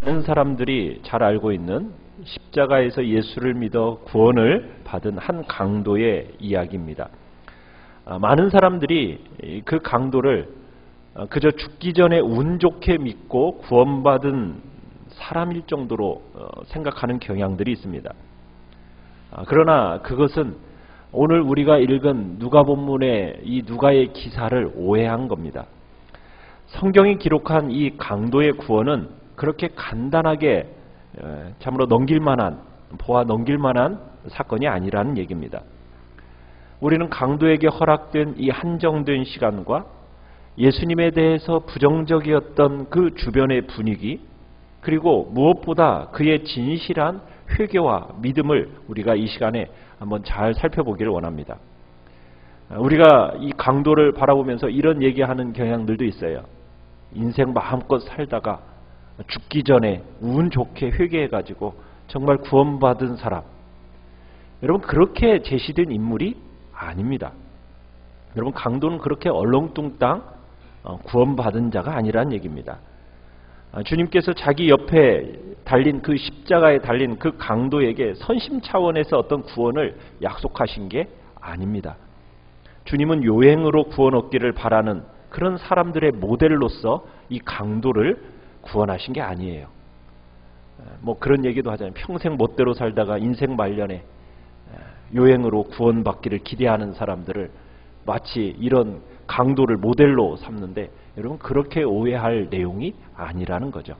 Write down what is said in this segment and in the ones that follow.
많은 사람들이 잘 알고 있는 십자가에서 예수를 믿어 구원을 받은 한 강도의 이야기입니다. 많은 사람들이 그 강도를 그저 죽기 전에 운 좋게 믿고 구원받은 사람일 정도로 생각하는 경향들이 있습니다. 그러나 그것은 오늘 우리가 읽은 누가복음의 이 누가의 기사를 오해한 겁니다. 성경이 기록한 이 강도의 구원은 그렇게 간단하게 참으로 보아 넘길 만한 사건이 아니라는 얘기입니다. 우리는 강도에게 허락된 이 한정된 시간과 예수님에 대해서 부정적이었던 그 주변의 분위기, 그리고 무엇보다 그의 진실한 회개와 믿음을 우리가 이 시간에 한번 잘 살펴보기를 원합니다. 우리가 이 강도를 바라보면서 이런 얘기하는 경향들도 있어요. 인생 마음껏 살다가 죽기 전에 운 좋게 회개해가지고 정말 구원받은 사람. 여러분, 그렇게 제시된 인물이 아닙니다. 여러분, 강도는 그렇게 얼렁뚱땅 구원받은 자가 아니라는 얘기입니다. 주님께서 자기 옆에 달린 그 십자가에 달린 그 강도에게 선심 차원에서 어떤 구원을 약속하신 게 아닙니다. 주님은 요행으로 구원 얻기를 바라는 그런 사람들의 모델로서 이 강도를 구원하신 게 아니에요. 뭐 그런 얘기도 하잖아요. 평생 멋대로 살다가 인생 말년에 요행으로 구원받기를 기대하는 사람들을 마치 이런 강도를 모델로 삼는데, 여러분, 그렇게 오해할 내용이 아니라는 거죠.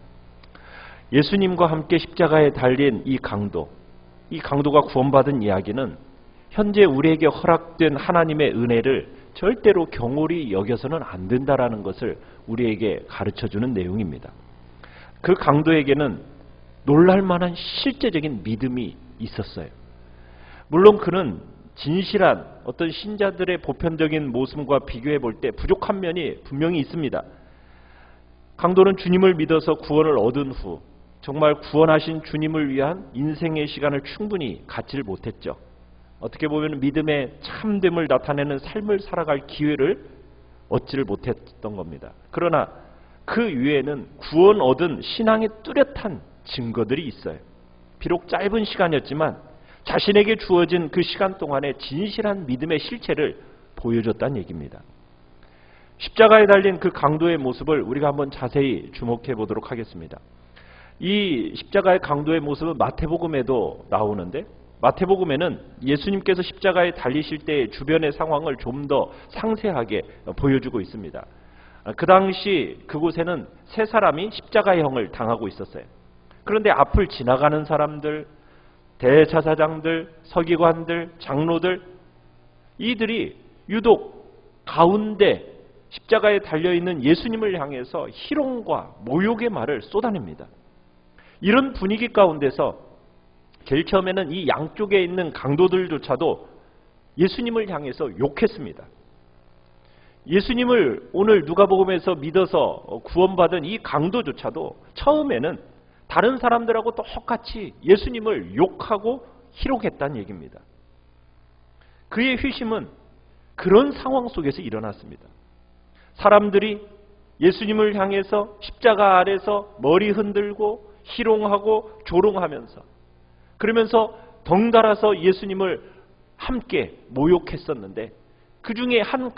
예수님과 함께 십자가에 달린 이 강도가 구원받은 이야기는 현재 우리에게 허락된 하나님의 은혜를 절대로 경홀히 여겨서는 안 된다라는 것을 우리에게 가르쳐주는 내용입니다. 그 강도에게는 놀랄만한 실제적인 믿음이 있었어요. 물론 그는 진실한 어떤 신자들의 보편적인 모습과 비교해 볼 때 부족한 면이 분명히 있습니다. 강도는 주님을 믿어서 구원을 얻은 후 정말 구원하신 주님을 위한 인생의 시간을 충분히 갖지를 못했죠. 어떻게 보면 믿음의 참됨을 나타내는 삶을 살아갈 기회를 얻지를 못했던 겁니다. 그러나 그 위에는 구원 얻은 신앙의 뚜렷한 증거들이 있어요. 비록 짧은 시간이었지만 자신에게 주어진 그 시간 동안에 진실한 믿음의 실체를 보여줬다는 얘기입니다. 십자가에 달린 그 강도의 모습을 우리가 한번 자세히 주목해 보도록 하겠습니다. 이 십자가의 강도의 모습은 마태복음에도 나오는데, 마태복음에는 예수님께서 십자가에 달리실 때 주변의 상황을 좀 더 상세하게 보여주고 있습니다. 그 당시 그곳에는 세 사람이 십자가형을 당하고 있었어요. 그런데 앞을 지나가는 사람들, 대제사장들, 서기관들, 장로들, 이들이 유독 가운데 십자가에 달려있는 예수님을 향해서 희롱과 모욕의 말을 쏟아냅니다. 이런 분위기 가운데서 제일 처음에는 이 양쪽에 있는 강도들조차도 예수님을 향해서 욕했습니다. 예수님을 오늘 누가복음에서 믿어서 구원받은 이 강도조차도 처음에는 다른 사람들하고 똑같이 예수님을 욕하고 희롱했다는 얘기입니다. 그의 회심은 그런 상황 속에서 일어났습니다. 사람들이 예수님을 향해서 십자가 아래서 머리 흔들고 희롱하고 조롱하면서, 그러면서 덩달아서 예수님을 함께 모욕했었는데, 그 중에 한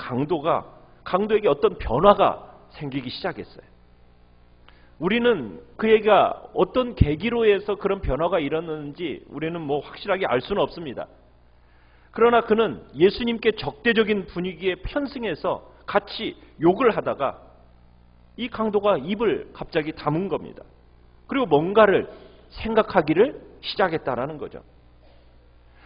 강도에게 어떤 변화가 생기기 시작했어요. 우리는 그에가 어떤 계기로 해서 그런 변화가 일어났는지 우리는 확실하게 알 수는 없습니다. 그러나 그는 예수님께 적대적인 분위기에 편승해서 같이 욕을 하다가 이 강도가 입을 갑자기 다문 겁니다. 그리고 뭔가를 생각하기를 시작했다라는 거죠.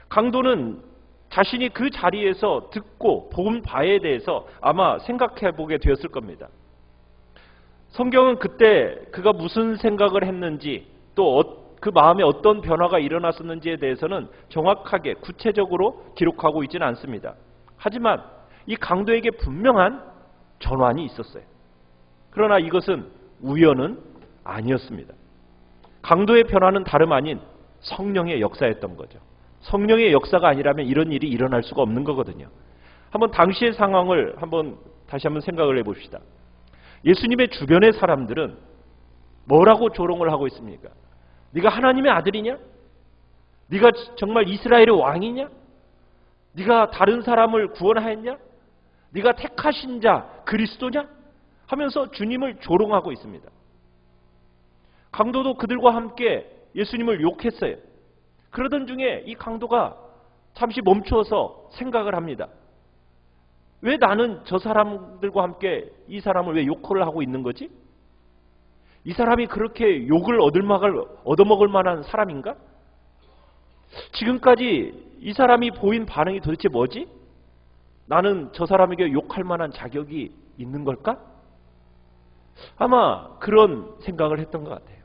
강도는 자신이 그 자리에서 듣고 본 바에 대해서 아마 생각해 보게 되었을 겁니다. 성경은 그때 그가 무슨 생각을 했는지, 또 그 마음에 어떤 변화가 일어났었는지에 대해서는 정확하게 구체적으로 기록하고 있지는 않습니다. 하지만 이 강도에게 분명한 전환이 있었어요. 그러나 이것은 우연은 아니었습니다. 강도의 변화는 다름 아닌 성령의 역사였던 거죠. 성령의 역사가 아니라면 이런 일이 일어날 수가 없는 거거든요. 한번 당시의 상황을 다시 한번 생각을 해봅시다. 예수님의 주변의 사람들은 뭐라고 조롱을 하고 있습니까? 네가 하나님의 아들이냐? 네가 정말 이스라엘의 왕이냐? 네가 다른 사람을 구원하였냐? 네가 택하신 자 그리스도냐? 하면서 주님을 조롱하고 있습니다. 강도도 그들과 함께 예수님을 욕했어요. 그러던 중에 이 강도가 잠시 멈춰서 생각을 합니다. 왜 나는 저 사람들과 함께 이 사람을 왜 욕을 하고 있는 거지? 이 사람이 그렇게 욕을 얻어먹을 만한 사람인가? 지금까지 이 사람이 보인 반응이 도대체 뭐지? 나는 저 사람에게 욕할 만한 자격이 있는 걸까? 아마 그런 생각을 했던 것 같아요.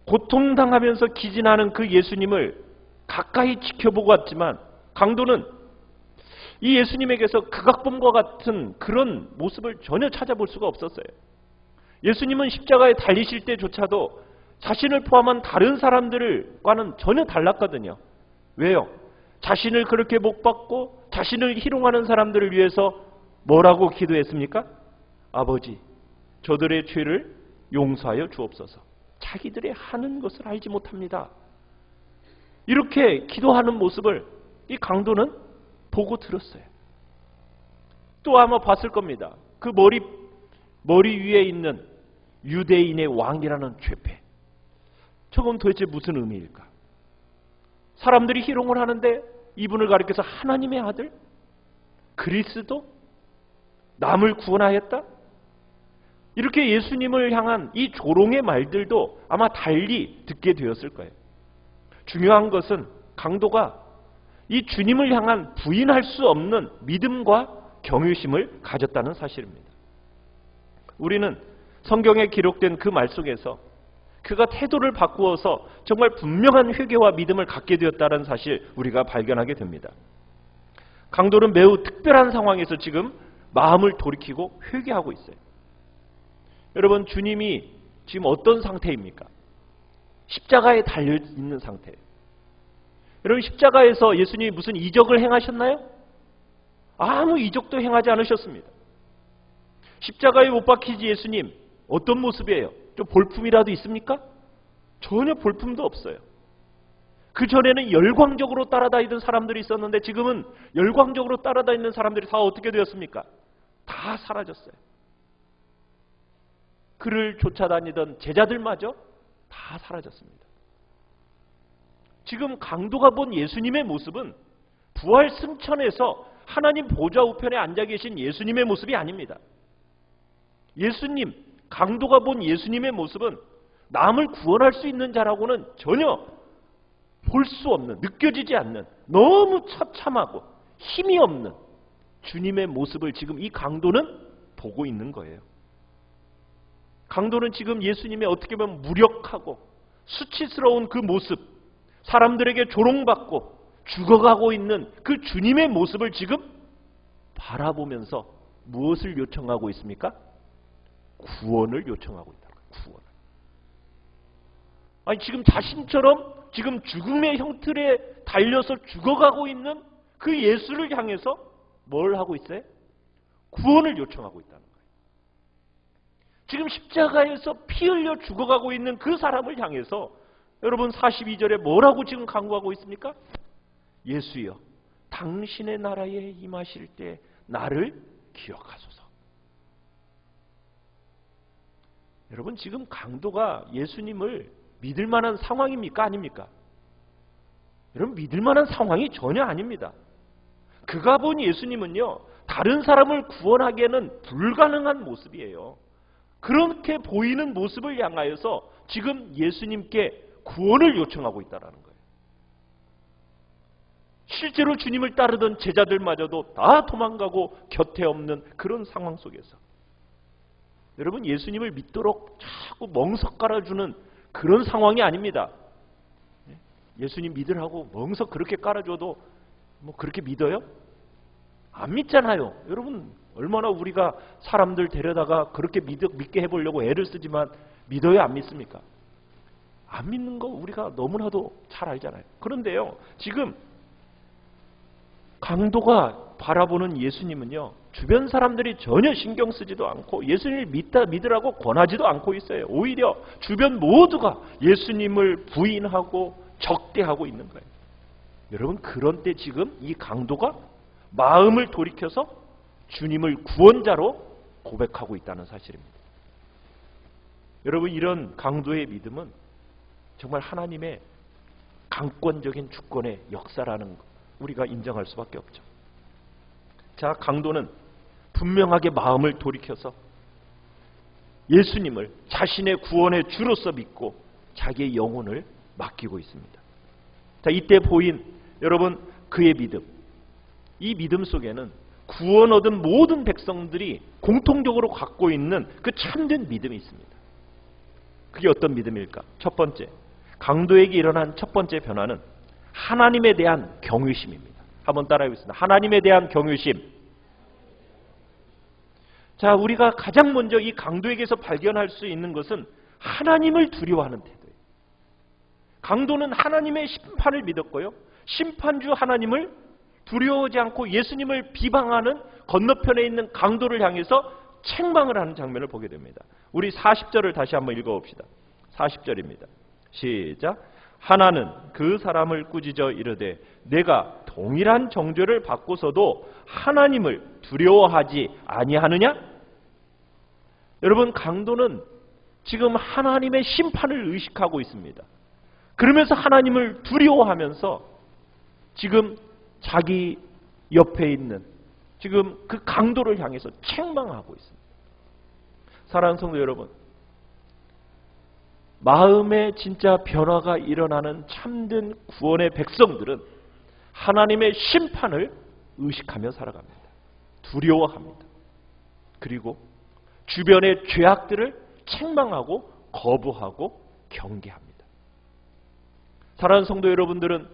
고통당하면서 기진하는 그 예수님을 가까이 지켜보고 왔지만 강도는 이 예수님에게서 극악범과 같은 그런 모습을 전혀 찾아볼 수가 없었어요. 예수님은 십자가에 달리실 때조차도 자신을 포함한 다른 사람들과는 전혀 달랐거든요. 왜요? 자신을 그렇게 못 받고 자신을 희롱하는 사람들을 위해서 뭐라고 기도했습니까? 아버지, 저들의 죄를 용서하여 주옵소서. 자기들의 하는 것을 알지 못합니다. 이렇게 기도하는 모습을 이 강도는 보고 들었어요. 또 아마 봤을 겁니다. 그 머리 위에 있는 유대인의 왕이라는 죄패. 저건 도대체 무슨 의미일까? 사람들이 희롱을 하는데 이분을 가리켜서 하나님의 아들? 그리스도? 남을 구원하였다? 이렇게 예수님을 향한 이 조롱의 말들도 아마 달리 듣게 되었을 거예요. 중요한 것은 강도가 이 주님을 향한 부인할 수 없는 믿음과 경외심을 가졌다는 사실입니다. 우리는 성경에 기록된 그 말 속에서 그가 태도를 바꾸어서 정말 분명한 회개와 믿음을 갖게 되었다는 사실 우리가 발견하게 됩니다. 강도는 매우 특별한 상황에서 지금 마음을 돌이키고 회개하고 있어요. 여러분, 주님이 지금 어떤 상태입니까? 십자가에 달려있는 상태예요. 여러분, 십자가에서 예수님이 무슨 이적을 행하셨나요? 아무 이적도 행하지 않으셨습니다. 십자가에 못 박히지 예수님 어떤 모습이에요? 좀 볼품이라도 있습니까? 전혀 볼품도 없어요. 그전에는 열광적으로 따라다니던 사람들이 있었는데 지금은 열광적으로 따라다니는 사람들이 다 어떻게 되었습니까? 다 사라졌어요. 그를 쫓아다니던 제자들마저 다 사라졌습니다. 지금 강도가 본 예수님의 모습은 부활 승천에서 하나님 보좌 우편에 앉아 계신 예수님의 모습이 아닙니다. 예수님, 강도가 본 예수님의 모습은 남을 구원할 수 있는 자라고는 전혀 볼 수 없는, 느껴지지 않는, 너무 처참하고 힘이 없는 주님의 모습을 지금 이 강도는 보고 있는 거예요. 강도는 지금 예수님의 어떻게 보면 무력하고 수치스러운 그 모습, 사람들에게 조롱받고 죽어가고 있는 그 주님의 모습을 지금 바라보면서 무엇을 요청하고 있습니까? 구원을 요청하고 있다는 거예요. 구원을. 아니, 지금 자신처럼 지금 죽음의 형틀에 달려서 죽어가고 있는 그 예수를 향해서 뭘 하고 있어요? 구원을 요청하고 있다는 거예요. 지금 십자가에서 피 흘려 죽어가고 있는 그 사람을 향해서 여러분 42절에 뭐라고 지금 강구하고 있습니까? 예수여, 당신의 나라에 임하실 때 나를 기억하소서. 여러분, 지금 강도가 예수님을 믿을 만한 상황입니까? 아닙니까? 여러분, 믿을 만한 상황이 전혀 아닙니다. 그가 본 예수님은요, 다른 사람을 구원하기에는 불가능한 모습이에요. 그렇게 보이는 모습을 향하여서 지금 예수님께 구원을 요청하고 있다는 거예요. 실제로 주님을 따르던 제자들마저도 다 도망가고 곁에 없는 그런 상황 속에서 여러분, 예수님을 믿도록 자꾸 멍석 깔아주는 그런 상황이 아닙니다. 예수님 믿으라고 멍석 그렇게 깔아줘도 뭐 그렇게 믿어요? 안 믿잖아요. 여러분, 얼마나 우리가 사람들 데려다가 그렇게 믿게 해보려고 애를 쓰지만 믿어요, 안 믿습니까? 안 믿는 거 우리가 너무나도 잘 알잖아요. 그런데요, 지금 강도가 바라보는 예수님은요, 주변 사람들이 전혀 신경 쓰지도 않고 예수님을 믿으라고 권하지도 않고 있어요. 오히려 주변 모두가 예수님을 부인하고 적대하고 있는 거예요. 여러분, 그런 때 지금 이 강도가 마음을 돌이켜서 주님을 구원자로 고백하고 있다는 사실입니다. 여러분, 이런 강도의 믿음은 정말 하나님의 강권적인 주권의 역사라는 것, 우리가 인정할 수밖에 없죠. 자, 강도는 분명하게 마음을 돌이켜서 예수님을 자신의 구원의 주로서 믿고 자기의 영혼을 맡기고 있습니다. 자, 이때 보인 여러분 그의 믿음, 이 믿음 속에는 구원 얻은 모든 백성들이 공통적으로 갖고 있는 그 참된 믿음이 있습니다. 그게 어떤 믿음일까? 첫 번째, 강도에게 일어난 첫 번째 변화는 하나님에 대한 경외심입니다. 한번 따라해보겠습니다. 하나님에 대한 경외심. 자, 우리가 가장 먼저 이 강도에게서 발견할 수 있는 것은 하나님을 두려워하는 태도예요. 강도는 하나님의 심판을 믿었고요, 심판주 하나님을 두려워하지 않고 예수님을 비방하는 건너편에 있는 강도를 향해서 책망을 하는 장면을 보게 됩니다. 우리 40절을 다시 한번 읽어봅시다. 40절입니다. 시작. 하나는 그 사람을 꾸짖어 이르되 내가 동일한 정죄를 받고서도 하나님을 두려워하지 아니하느냐? 여러분, 강도는 지금 하나님의 심판을 의식하고 있습니다. 그러면서 하나님을 두려워하면서 지금 자기 옆에 있는 지금 그 강도를 향해서 책망하고 있습니다. 사랑하는 성도 여러분, 마음에 진짜 변화가 일어나는 참된 구원의 백성들은 하나님의 심판을 의식하며 살아갑니다. 두려워합니다. 그리고 주변의 죄악들을 책망하고 거부하고 경계합니다. 사랑하는 성도 여러분들은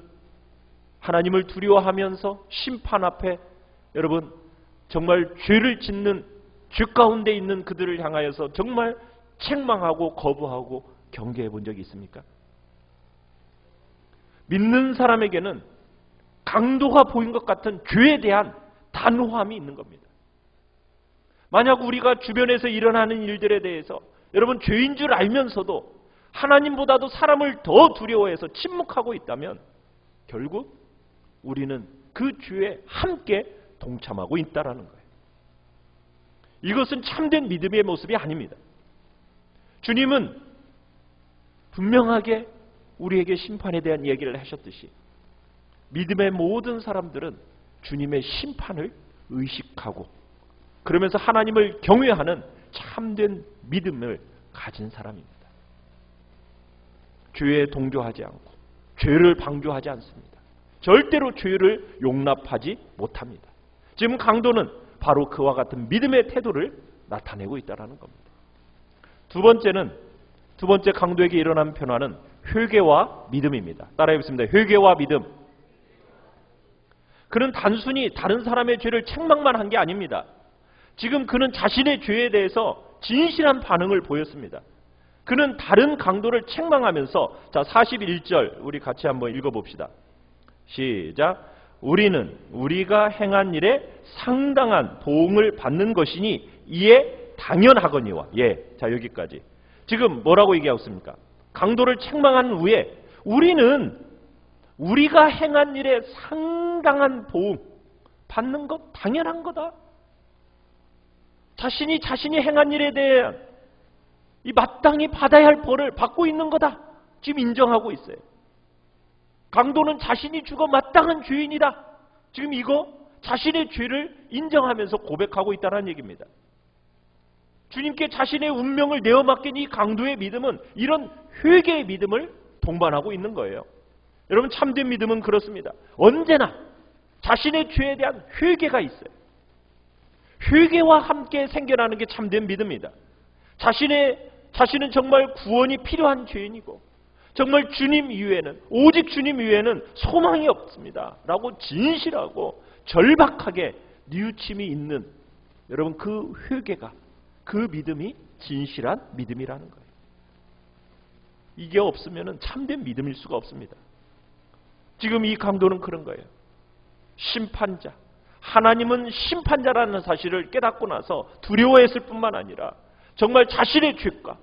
하나님을 두려워하면서 심판 앞에 여러분 정말 죄를 짓는 죄 가운데 있는 그들을 향하여서 정말 책망하고 거부하고 경계해 본 적이 있습니까? 믿는 사람에게는 강도가 보인 것 같은 죄에 대한 단호함이 있는 겁니다. 만약 우리가 주변에서 일어나는 일들에 대해서 여러분 죄인 줄 알면서도 하나님보다도 사람을 더 두려워해서 침묵하고 있다면 결국 우리는 그 죄에 함께 동참하고 있다라는 거예요. 이것은 참된 믿음의 모습이 아닙니다. 주님은 분명하게 우리에게 심판에 대한 얘기를 하셨듯이 믿음의 모든 사람들은 주님의 심판을 의식하고 그러면서 하나님을 경외하는 참된 믿음을 가진 사람입니다. 죄에 동조하지 않고 죄를 방조하지 않습니다. 절대로 죄를 용납하지 못합니다. 지금 강도는 바로 그와 같은 믿음의 태도를 나타내고 있다는 겁니다. 두 번째 강도에게 일어난 변화는 회개와 믿음입니다. 따라해보겠습니다. 회개와 믿음. 그는 단순히 다른 사람의 죄를 책망만 한 게 아닙니다. 지금 그는 자신의 죄에 대해서 진실한 반응을 보였습니다. 그는 다른 강도를 책망하면서 자 41절 우리 같이 한번 읽어봅시다. 시작. 우리는 우리가 행한 일에 상당한 보응을 받는 것이니 이에 당연하거니와. 예, 자 여기까지. 지금 뭐라고 얘기하고 있습니까? 강도를 책망한 후에 우리는 우리가 행한 일에 상당한 보응 받는 것 당연한 거다. 자신이 행한 일에 대해 이 마땅히 받아야 할 벌을 받고 있는 거다. 지금 인정하고 있어요. 강도는 자신이 죽어 마땅한 죄인이다. 지금 이거 자신의 죄를 인정하면서 고백하고 있다는 얘기입니다. 주님께 자신의 운명을 내어 맡긴 이 강도의 믿음은 이런 회개의 믿음을 동반하고 있는 거예요. 여러분 참된 믿음은 그렇습니다. 언제나 자신의 죄에 대한 회개가 있어요. 회개와 함께 생겨나는 게 참된 믿음입니다. 자신은 정말 구원이 필요한 죄인이고 정말 주님 이외에는 오직 주님 이외에는 소망이 없습니다. 라고 진실하고 절박하게 뉘우침이 있는 여러분 그 회개가 그 믿음이 진실한 믿음이라는 거예요. 이게 없으면 참된 믿음일 수가 없습니다. 지금 이 강도는 그런 거예요. 심판자, 하나님은 심판자라는 사실을 깨닫고 나서 두려워했을 뿐만 아니라 정말 자신의 죄과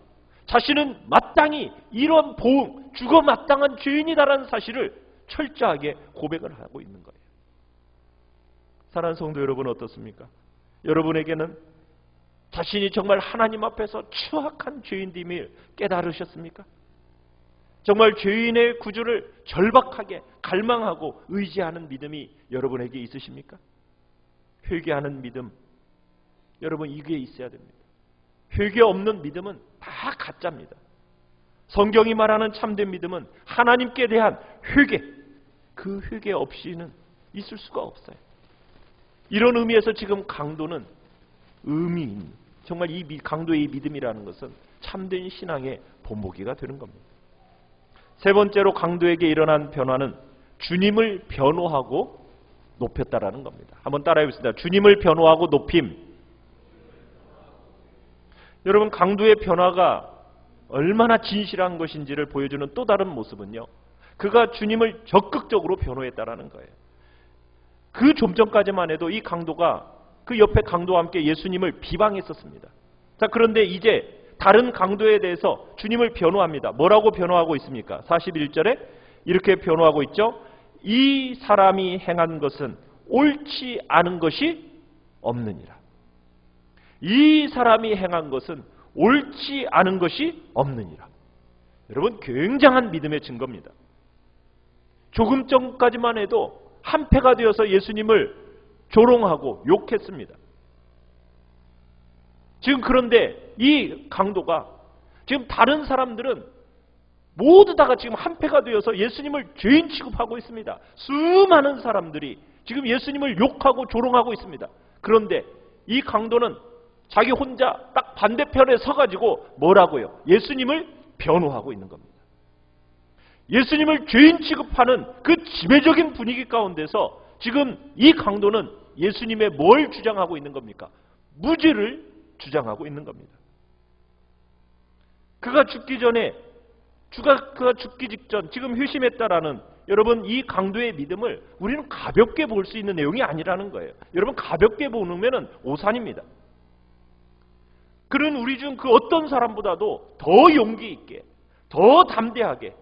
자신은 마땅히 이런 보응, 죽어 마땅한 죄인이다라는 사실을 철저하게 고백을 하고 있는 거예요. 사랑하는 성도 여러분, 어떻습니까? 여러분에게는 자신이 정말 하나님 앞에서 추악한 죄인됨을 깨달으셨습니까? 정말 죄인의 구주를 절박하게 갈망하고 의지하는 믿음이 여러분에게 있으십니까? 회개하는 믿음, 여러분 이게 있어야 됩니다. 회개 없는 믿음은 다 가짜입니다. 성경이 말하는 참된 믿음은 하나님께 대한 회개, 그 회개 없이는 있을 수가 없어요. 이런 의미에서 지금 강도는 의미 있는, 정말 이 강도의 믿음이라는 것은 참된 신앙의 본보기가 되는 겁니다. 세 번째로 강도에게 일어난 변화는 주님을 변호하고 높였다라는 겁니다. 한번 따라해 보겠습니다. 주님을 변호하고 높임. 여러분, 강도의 변화가 얼마나 진실한 것인지를 보여주는 또 다른 모습은요, 그가 주님을 적극적으로 변호했다라는 거예요. 그 좀 전까지만 해도 이 강도가 그 옆에 강도와 함께 예수님을 비방했었습니다. 자, 그런데 이제 다른 강도에 대해서 주님을 변호합니다. 뭐라고 변호하고 있습니까? 41절에 이렇게 변호하고 있죠. 이 사람이 행한 것은 옳지 않은 것이 없느니라. 이 사람이 행한 것은 옳지 않은 것이 없느니라. 여러분, 굉장한 믿음의 증거입니다. 조금 전까지만 해도 한패가 되어서 예수님을 조롱하고 욕했습니다. 지금 그런데 이 강도가, 지금 다른 사람들은 모두 다가 지금 한패가 되어서 예수님을 죄인 취급하고 있습니다. 수많은 사람들이 지금 예수님을 욕하고 조롱하고 있습니다. 그런데 이 강도는 자기 혼자 딱 반대편에 서가지고 뭐라고요? 예수님을 변호하고 있는 겁니다. 예수님을 죄인 취급하는 그 지배적인 분위기 가운데서 지금 이 강도는 예수님의 뭘 주장하고 있는 겁니까? 무죄를 주장하고 있는 겁니다. 그가 죽기 전에, 그가 죽기 직전 지금 회심했다라는, 여러분 이 강도의 믿음을 우리는 가볍게 볼 수 있는 내용이 아니라는 거예요. 여러분, 가볍게 보면 오산입니다. 그런 우리 중 그 어떤 사람보다도 더 용기 있게, 더 담대하게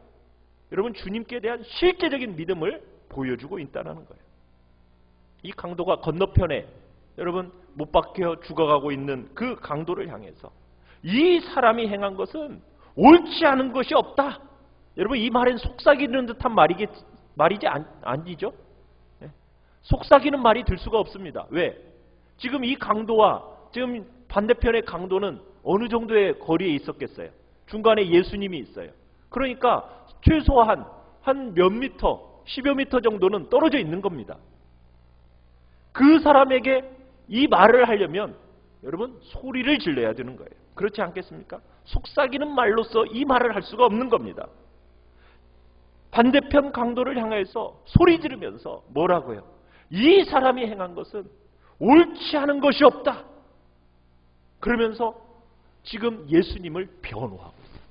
여러분 주님께 대한 실제적인 믿음을 보여주고 있다는 거예요. 이 강도가 건너편에 여러분 못 박혀 죽어가고 있는 그 강도를 향해서 이 사람이 행한 것은 옳지 않은 것이 없다. 여러분, 이 말은 속삭이는 듯한 말이지 아니죠? 속삭이는 말이 될 수가 없습니다. 왜? 지금 이 강도와 지금 반대편의 강도는 어느 정도의 거리에 있었겠어요? 중간에 예수님이 있어요. 그러니까 최소한 한 몇 미터, 10여 미터 정도는 떨어져 있는 겁니다. 그 사람에게 이 말을 하려면 여러분 소리를 질러야 되는 거예요. 그렇지 않겠습니까? 속삭이는 말로서 이 말을 할 수가 없는 겁니다. 반대편 강도를 향해서 소리 지르면서 뭐라고요? 이 사람이 행한 것은 옳지 않은 것이 없다. 그러면서 지금 예수님을 변호하고 있어요.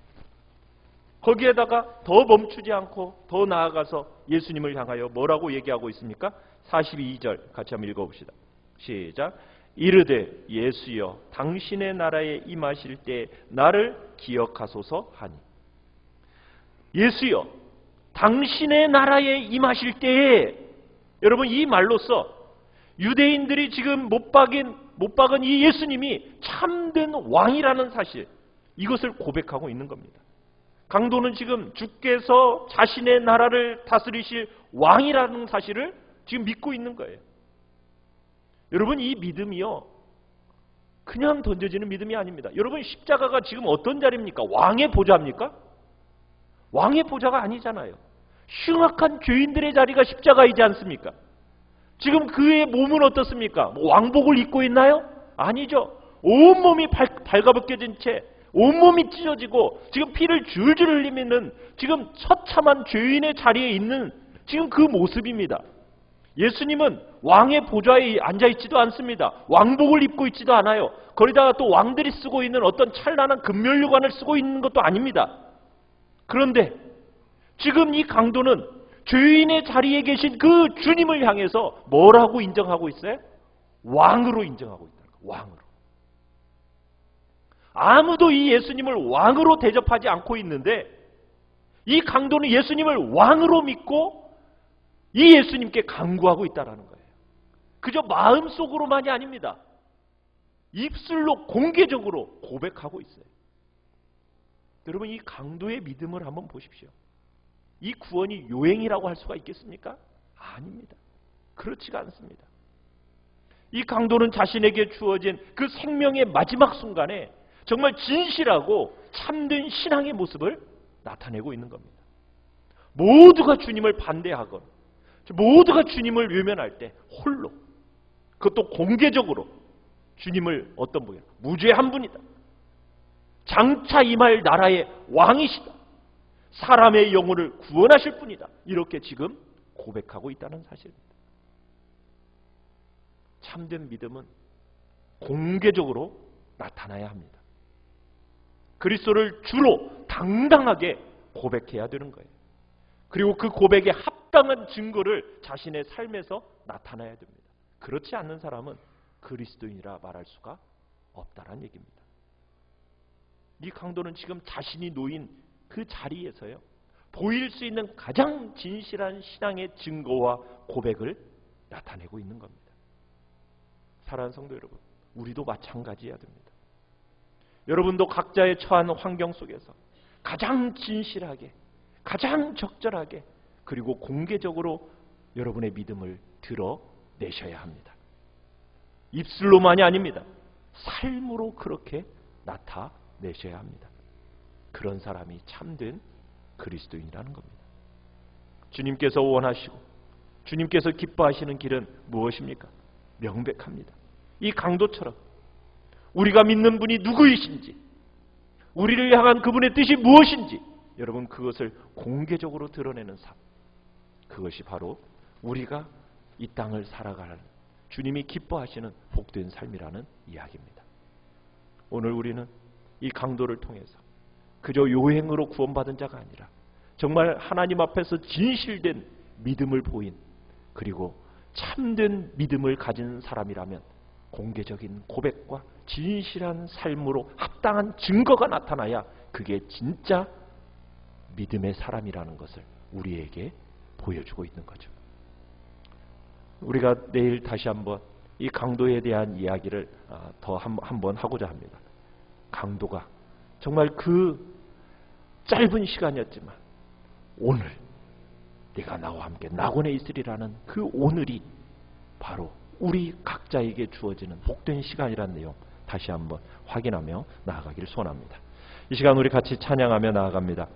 거기에다가 더 멈추지 않고 더 나아가서 예수님을 향하여 뭐라고 얘기하고 있습니까? 42절 같이 한번 읽어봅시다. 시작. 이르되 예수여 당신의 나라에 임하실 때 나를 기억하소서 하니. 예수여 당신의 나라에 임하실 때에, 여러분 이 말로써 유대인들이 지금 못 박은 이 예수님이 참된 왕이라는 사실, 이것을 고백하고 있는 겁니다. 강도는 지금 주께서 자신의 나라를 다스리실 왕이라는 사실을 지금 믿고 있는 거예요. 여러분, 이 믿음이요 그냥 던져지는 믿음이 아닙니다. 여러분, 십자가가 지금 어떤 자리입니까? 왕의 보좌입니까? 왕의 보좌가 아니잖아요. 흉악한 죄인들의 자리가 십자가이지 않습니까? 지금 그의 몸은 어떻습니까? 뭐 왕복을 입고 있나요? 아니죠. 온몸이 발가벗겨진 채 온몸이 찢어지고 지금 피를 줄줄 흘리면은 지금 처참한 죄인의 자리에 있는 지금 그 모습입니다. 예수님은 왕의 보좌에 앉아있지도 않습니다. 왕복을 입고 있지도 않아요. 거기다가 또 왕들이 쓰고 있는 어떤 찬란한 금면류관을 쓰고 있는 것도 아닙니다. 그런데 지금 이 강도는 죄인의 자리에 계신 그 주님을 향해서 뭐라고 인정하고 있어요? 왕으로 인정하고 있다는 거예요. 왕으로. 아무도 이 예수님을 왕으로 대접하지 않고 있는데 이 강도는 예수님을 왕으로 믿고 이 예수님께 간구하고 있다는 거예요. 그저 마음속으로만이 아닙니다. 입술로 공개적으로 고백하고 있어요. 여러분, 이 강도의 믿음을 한번 보십시오. 이 구원이 요행이라고 할 수가 있겠습니까? 아닙니다. 그렇지가 않습니다. 이 강도는 자신에게 주어진 그 생명의 마지막 순간에 정말 진실하고 참된 신앙의 모습을 나타내고 있는 겁니다. 모두가 주님을 반대하건 모두가 주님을 외면할 때 홀로, 그것도 공개적으로 주님을 어떤 분이야? 무죄한 분이다. 장차 임할 나라의 왕이시다. 사람의 영혼을 구원하실 분이다. 이렇게 지금 고백하고 있다는 사실입니다. 참된 믿음은 공개적으로 나타나야 합니다. 그리스도를 주로 당당하게 고백해야 되는 거예요. 그리고 그 고백에 합당한 증거를 자신의 삶에서 나타나야 됩니다. 그렇지 않는 사람은 그리스도인이라 말할 수가 없다는 얘기입니다. 이 강도는 지금 자신이 놓인 그 자리에서요, 보일 수 있는 가장 진실한 신앙의 증거와 고백을 나타내고 있는 겁니다. 사랑하는 성도 여러분, 우리도 마찬가지여야 됩니다. 여러분도 각자의 처한 환경 속에서 가장 진실하게, 가장 적절하게, 그리고 공개적으로 여러분의 믿음을 드러내셔야 합니다. 입술로만이 아닙니다. 삶으로 그렇게 나타내셔야 합니다. 그런 사람이 참된 그리스도인이라는 겁니다. 주님께서 원하시고 주님께서 기뻐하시는 길은 무엇입니까? 명백합니다. 이 강도처럼 우리가 믿는 분이 누구이신지, 우리를 향한 그분의 뜻이 무엇인지 여러분 그것을 공개적으로 드러내는 삶, 그것이 바로 우리가 이 땅을 살아가는 주님이 기뻐하시는 복된 삶이라는 이야기입니다. 오늘 우리는 이 강도를 통해서 그저 요행으로 구원받은 자가 아니라 정말 하나님 앞에서 진실된 믿음을 보인, 그리고 참된 믿음을 가진 사람이라면 공개적인 고백과 진실한 삶으로 합당한 증거가 나타나야 그게 진짜 믿음의 사람이라는 것을 우리에게 보여주고 있는 거죠. 우리가 내일 다시 한번 이 강도에 대한 이야기를 더 한번 하고자 합니다. 강도가 정말 그 짧은 시간이었지만 오늘 네가 나와 함께 낙원에 있으리라는 그 오늘이 바로 우리 각자에게 주어지는 복된 시간이라는 내용 다시 한번 확인하며 나아가기를 소원합니다. 이 시간 우리 같이 찬양하며 나아갑니다.